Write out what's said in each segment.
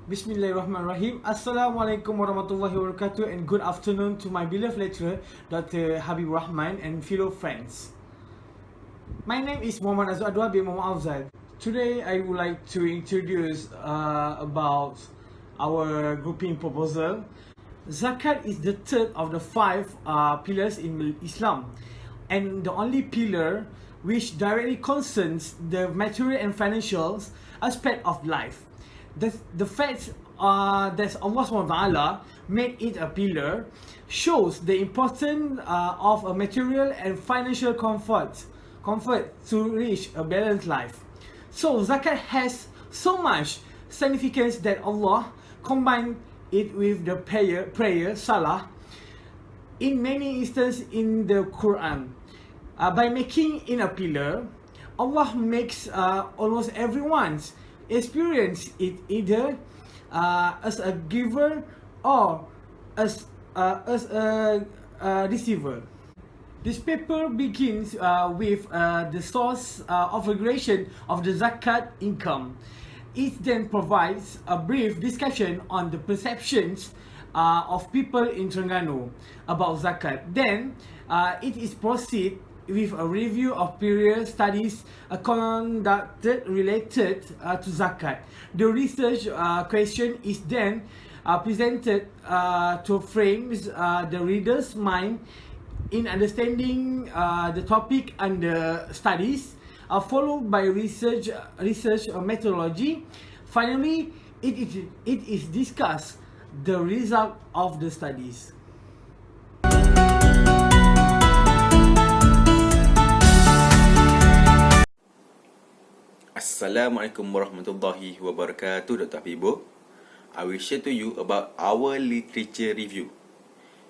Bismillahirrahmanirrahim. Assalamualaikum warahmatullahi wabarakatuh, and good afternoon to my beloved lecturer, Dr. Habibur Rahman, and fellow friends. My name is Muhammad Azwar Adwa bin Muhammad Afzal. Today I would like to introduce about our grouping proposal. Zakat is the third of the five pillars in Islam, and the only pillar which directly concerns the material and financial aspect of life. The fact that Allah SWT made it a pillar shows the importance of a material and financial comfort to reach a balanced life. So zakat has so much significance that Allah combined it with the prayer salah in many instances in the Quran. By making it a pillar, Allah makes almost everyone's experience it either as a giver or as a receiver. This paper begins with the source of regulation of the zakat income. It then provides a brief discussion on the perceptions of people in Terengganu about zakat. Then it is proceed with a review of previous studies conducted related to zakat. The research question is then presented to frame the reader's mind in understanding the topic under studies, followed by research methodology. Finally, it is discussed the result of the studies. Assalamualaikum warahmatullahi wabarakatuh, Dr. Habibur. I will share to you about our literature review.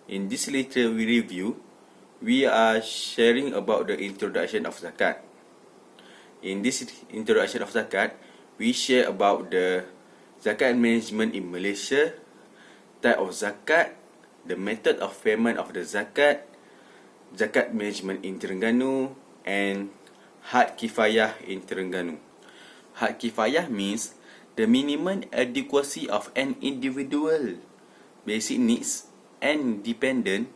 In this literature review, we are sharing about the introduction of zakat. In this introduction of zakat, we share about the zakat management in Malaysia, type of zakat, the method of payment of the zakat, zakat management in Terengganu, and had kifayah in Terengganu. Had kifayah means the minimum adequacy of an individual basic needs and dependent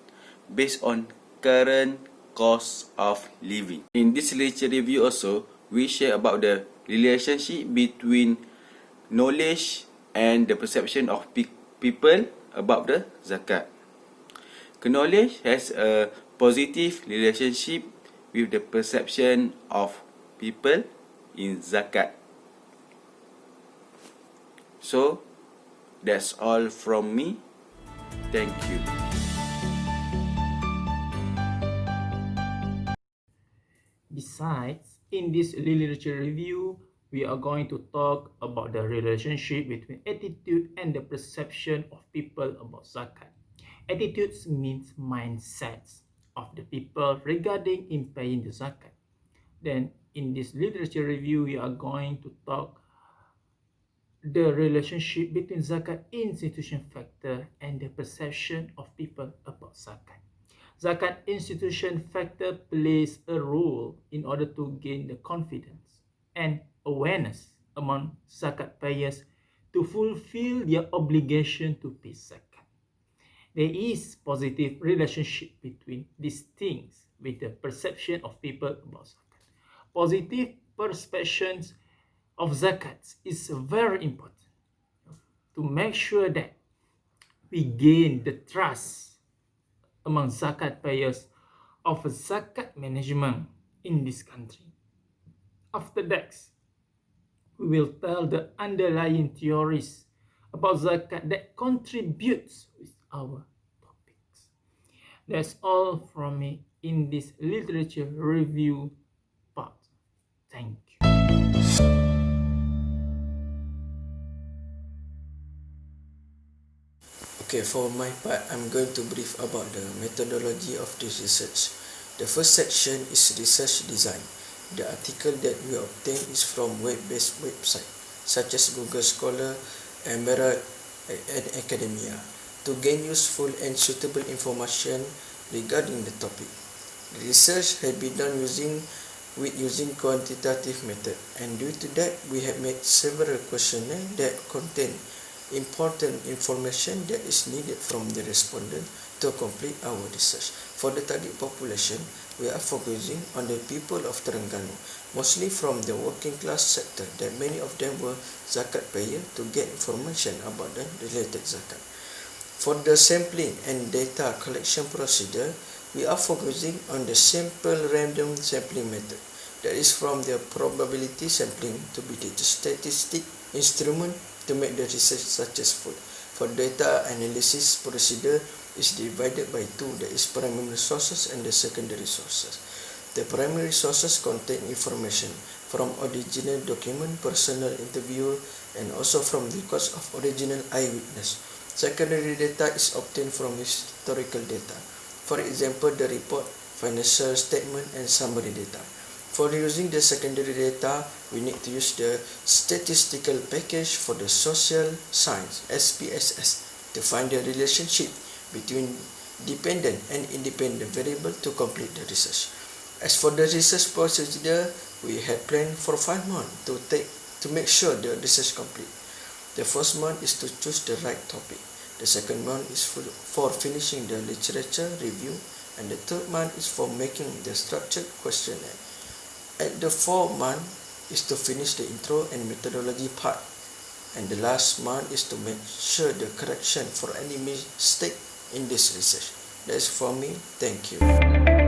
based on current cost of living. In this literature review also, we share about the relationship between knowledge and the perception of people about the zakat. Knowledge has a positive relationship with the perception of people in zakat. So, that's all from me. Thank you. Besides, in this literature review, we are going to talk about the relationship between attitude and the perception of people about zakat. Attitudes means mindsets of the people regarding in paying the zakat. Then, in this literature review, we are going to talk the relationship between zakat institution factor and the perception of people about zakat. Zakat institution factor plays a role in order to gain the confidence and awareness among zakat payers to fulfill their obligation to pay zakat. There is positive relationship between these things with the perception of people about zakat. Positive perceptions of zakat is very important to make sure that we gain the trust among zakat payers of zakat management in this country. After that, we will tell the underlying theories about zakat that contributes with our topics. That's all from me in this literature review part. Thank you. Okay, for my part, I'm going to brief about the methodology of this research. The first section is research design. The article that we obtain is from web-based websites such as Google Scholar and Merit and Academia to gain useful and suitable information regarding the topic. The research has been done using quantitative method, and due to that we have made several questionnaires that contain important information that is needed from the respondent to complete our research. For the target population, we are focusing on the people of Terengganu, mostly from the working class sector, that many of them were zakat payer, to get information about the related zakat. For the sampling and data collection procedure, we are focusing on the simple random sampling method, that is from the probability sampling to be the statistic instrument to make the research successful. For data analysis procedure is divided by two, that is primary sources and the secondary sources. The primary sources contain information from original document, personal interview, and also from records of original eyewitness. Secondary data is obtained from historical data. For example, the report, financial statement, and summary data. For using the secondary data, we need to use the statistical package for the social science, SPSS, to find the relationship between dependent and independent variable to complete the research. As for the research procedure, we had planned for 5 months to make sure the research complete. The first month is to choose the right topic. The second month is for finishing the literature review, and the third month is for making the structured questionnaire. At the fourth month is to finish the intro and methodology part, and the last month is to make sure the correction for any mistake in this research. That's for me. Thank you.